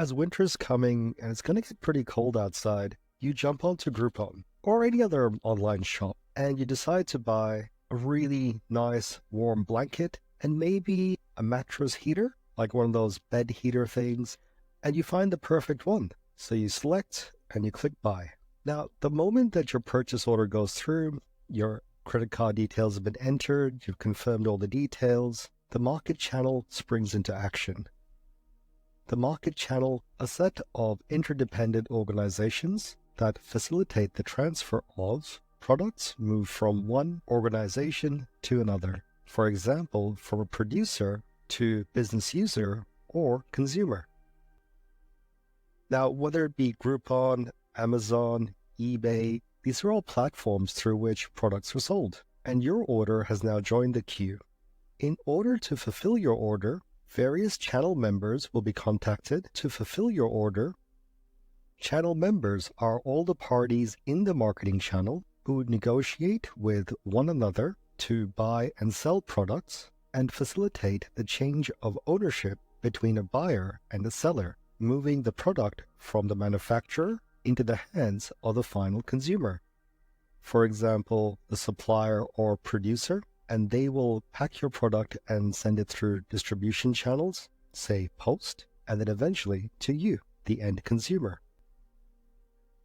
As winter's coming and it's going to get pretty cold outside, you jump onto Groupon or any other online shop and you decide to buy a really nice warm blanket and maybe a mattress heater, like one of those bed heater things, and you find the perfect one. So you select and you click buy. Now, the moment that your purchase order goes through, your credit card details have been entered, you've confirmed all the details, the market channel springs into action. The market channel, a set of interdependent organizations that facilitate the transfer of products moved from one organization to another. For example, from a producer to business user or consumer. Now, whether it be Groupon, Amazon, eBay, these are all platforms through which products are sold, and your order has now joined the queue. In order to fulfill your order, various channel members will be contacted to fulfill your order. Channel members are all the parties in the marketing channel who would negotiate with one another to buy and sell products and facilitate the change of ownership between a buyer and a seller, moving the product from the manufacturer into the hands of the final consumer. For example, the supplier or producer, and they will pack your product and send it through distribution channels, say post, and then eventually to you, the end consumer.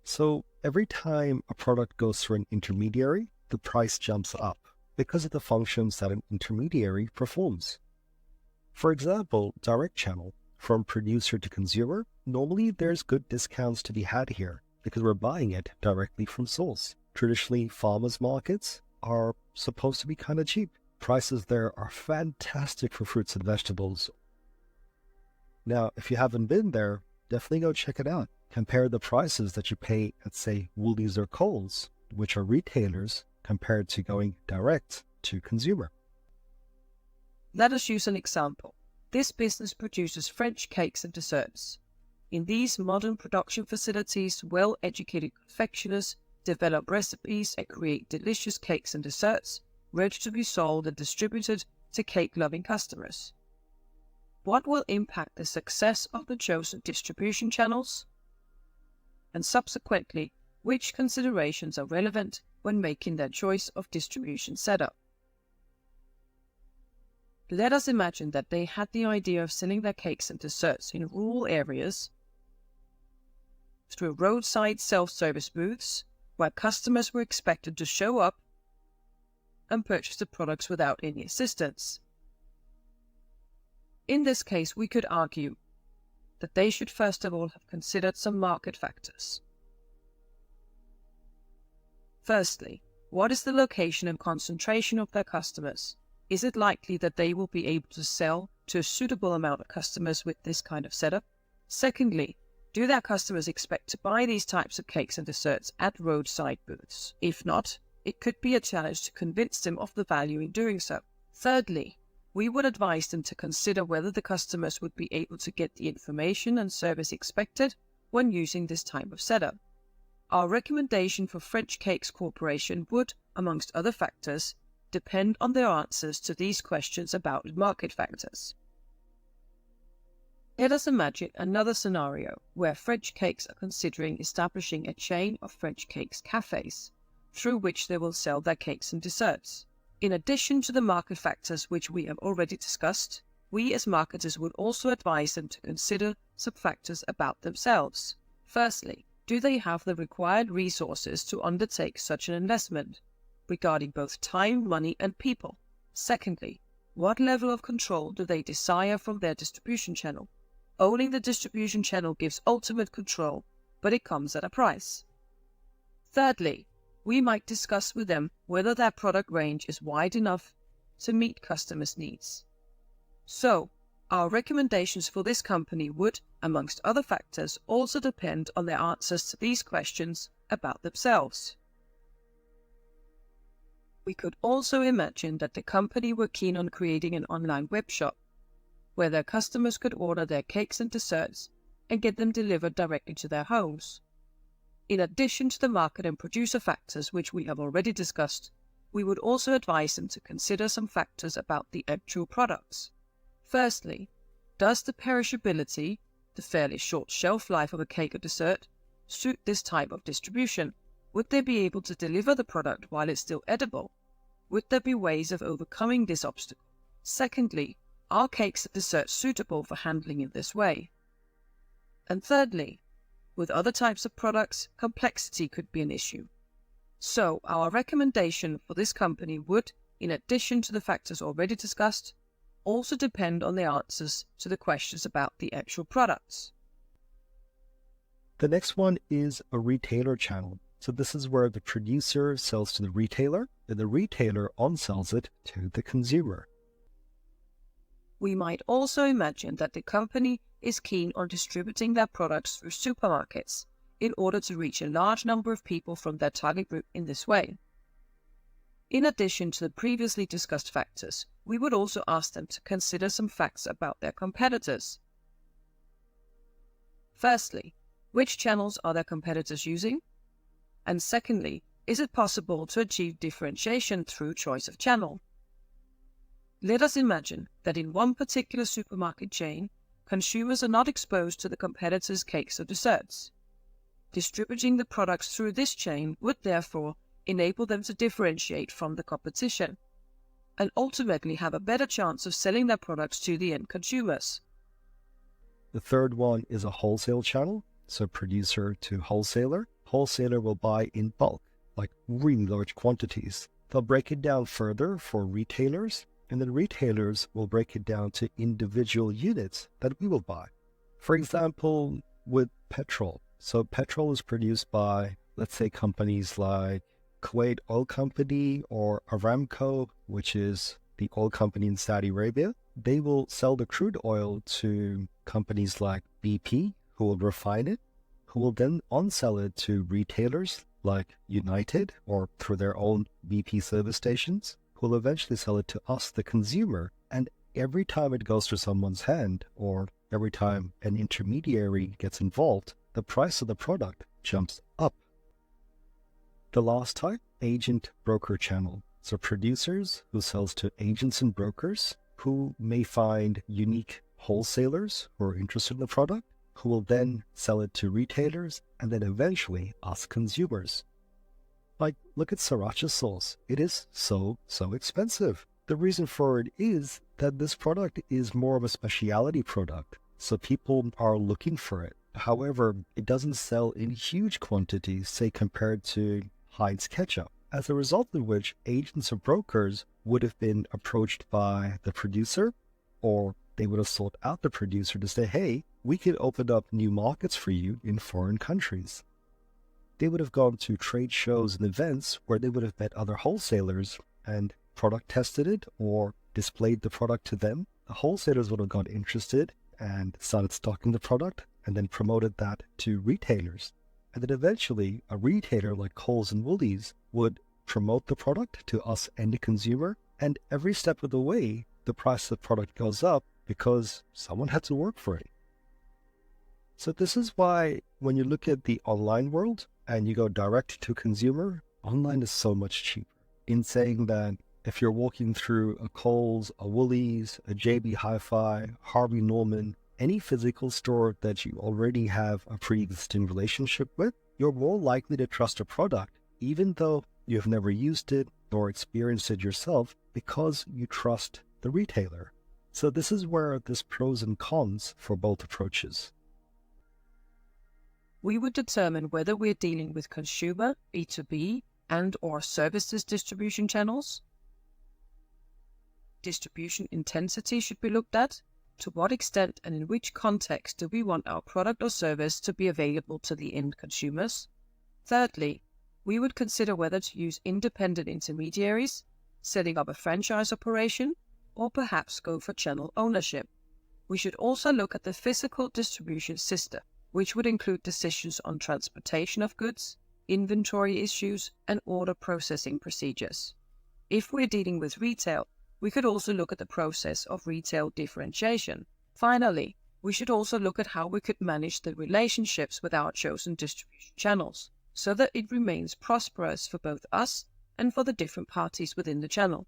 So every time a product goes through an intermediary, the price jumps up because of the functions that an intermediary performs. For example, direct channel, from producer to consumer, normally there's good discounts to be had here because we're buying it directly from source. Traditionally, farmers markets are supposed to be kind of cheap. Prices there are fantastic for fruits and vegetables. Now, if you haven't been there, definitely go check it out. Compare the prices that you pay at, say, Woolies or Coles, which are retailers, compared to going direct to consumer. Let us use an example. This business produces French cakes and desserts. In these modern production facilities, well-educated confectioners develop recipes and create delicious cakes and desserts, ready to be sold and distributed to cake-loving customers. What will impact the success of the chosen distribution channels? And subsequently, which considerations are relevant when making their choice of distribution setup? Let us imagine that they had the idea of selling their cakes and desserts in rural areas through roadside self-service booths where customers were expected to show up and purchase the products without any assistance. In this case, we could argue that they should first of all have considered some market factors. Firstly, what is the location and concentration of their customers? Is it likely that they will be able to sell to a suitable amount of customers with this kind of setup? Secondly, do their customers expect to buy these types of cakes and desserts at roadside booths? If not, it could be a challenge to convince them of the value in doing so. Thirdly, we would advise them to consider whether the customers would be able to get the information and service expected when using this type of setup. Our recommendation for French Cakes Corporation would, amongst other factors, depend on their answers to these questions about market factors. Let us imagine another scenario where French Cakes are considering establishing a chain of French Cakes cafes, through which they will sell their cakes and desserts. In addition to the market factors which we have already discussed, we as marketers would also advise them to consider some factors about themselves. Firstly, do they have the required resources to undertake such an investment, regarding both time, money, and people? Secondly, what level of control do they desire from their distribution channel? Owning the distribution channel gives ultimate control, but it comes at a price. Thirdly, we might discuss with them whether their product range is wide enough to meet customers' needs. So, our recommendations for this company would, amongst other factors, also depend on their answers to these questions about themselves. We could also imagine that the company were keen on creating an online web shop where their customers could order their cakes and desserts and get them delivered directly to their homes. In addition to the market and producer factors which we have already discussed, we would also advise them to consider some factors about the actual products. Firstly, does the perishability, the fairly short shelf life of a cake or dessert, suit this type of distribution? Would they be able to deliver the product while it's still edible? Would there be ways of overcoming this obstacle? Secondly, are cakes and desserts suitable for handling in this way? And thirdly, with other types of products, complexity could be an issue. So our recommendation for this company would, in addition to the factors already discussed, also depend on the answers to the questions about the actual products. The next one is a retailer channel. So this is where the producer sells to the retailer, and the retailer on-sells it to the consumer. We might also imagine that the company is keen on distributing their products through supermarkets in order to reach a large number of people from their target group in this way. In addition to the previously discussed factors, we would also ask them to consider some facts about their competitors. Firstly, which channels are their competitors using? And secondly, is it possible to achieve differentiation through choice of channel? Let us imagine that in one particular supermarket chain, consumers are not exposed to the competitors' cakes or desserts. Distributing the products through this chain would therefore enable them to differentiate from the competition and ultimately have a better chance of selling their products to the end consumers. The third one is a wholesale channel, so producer to wholesaler. Wholesaler will buy in bulk, like really large quantities. They'll break it down further for retailers, and then retailers will break it down to individual units that we will buy. For example, with petrol. So petrol is produced by, let's say, companies like Kuwait Oil Company or Aramco, which is the oil company in Saudi Arabia. They will sell the crude oil to companies like BP, who will refine it, who will then on-sell it to retailers like United or through their own BP service stations, who will eventually sell it to us, the consumer. And every time it goes through someone's hand, or every time an intermediary gets involved, the price of the product jumps up. The last type, agent broker channel. So producers who sells to agents and brokers who may find unique wholesalers who are interested in the product, who will then sell it to retailers and then eventually us consumers. Like, look at sriracha sauce. It is so expensive. The reason for it is that this product is more of a specialty product, so people are looking for it. However, it doesn't sell in huge quantities, say compared to Heinz ketchup, as a result of which agents or brokers would have been approached by the producer, or they would have sought out the producer to say, hey, we could open up new markets for you in foreign countries. They would have gone to trade shows and events where they would have met other wholesalers and product tested it or displayed the product to them. The wholesalers would have got interested and started stocking the product and then promoted that to retailers. And then eventually a retailer like Coles and Woolies would promote the product to us end consumer, and every step of the way the price of the product goes up because someone had to work for it. So this is why when you look at the online world and you go direct to consumer, online is so much cheaper. In saying that if you're walking through a Coles, a Woolies, a JB Hi-Fi, Harvey Norman, any physical store that you already have a pre-existing relationship with, you're more likely to trust a product, even though you've never used it or experienced it yourself, because you trust the retailer. So this is where there's pros and cons for both approaches. We would determine whether we're dealing with consumer, B2B, and or services distribution channels. Distribution intensity should be looked at. To what extent and in which context do we want our product or service to be available to the end consumers? Thirdly, we would consider whether to use independent intermediaries, setting up a franchise operation, or perhaps go for channel ownership. We should also look at the physical distribution system, which would include decisions on transportation of goods, inventory issues, and order processing procedures. If we're dealing with retail, we could also look at the process of retail differentiation. Finally, we should also look at how we could manage the relationships with our chosen distribution channels, so that it remains prosperous for both us and for the different parties within the channel.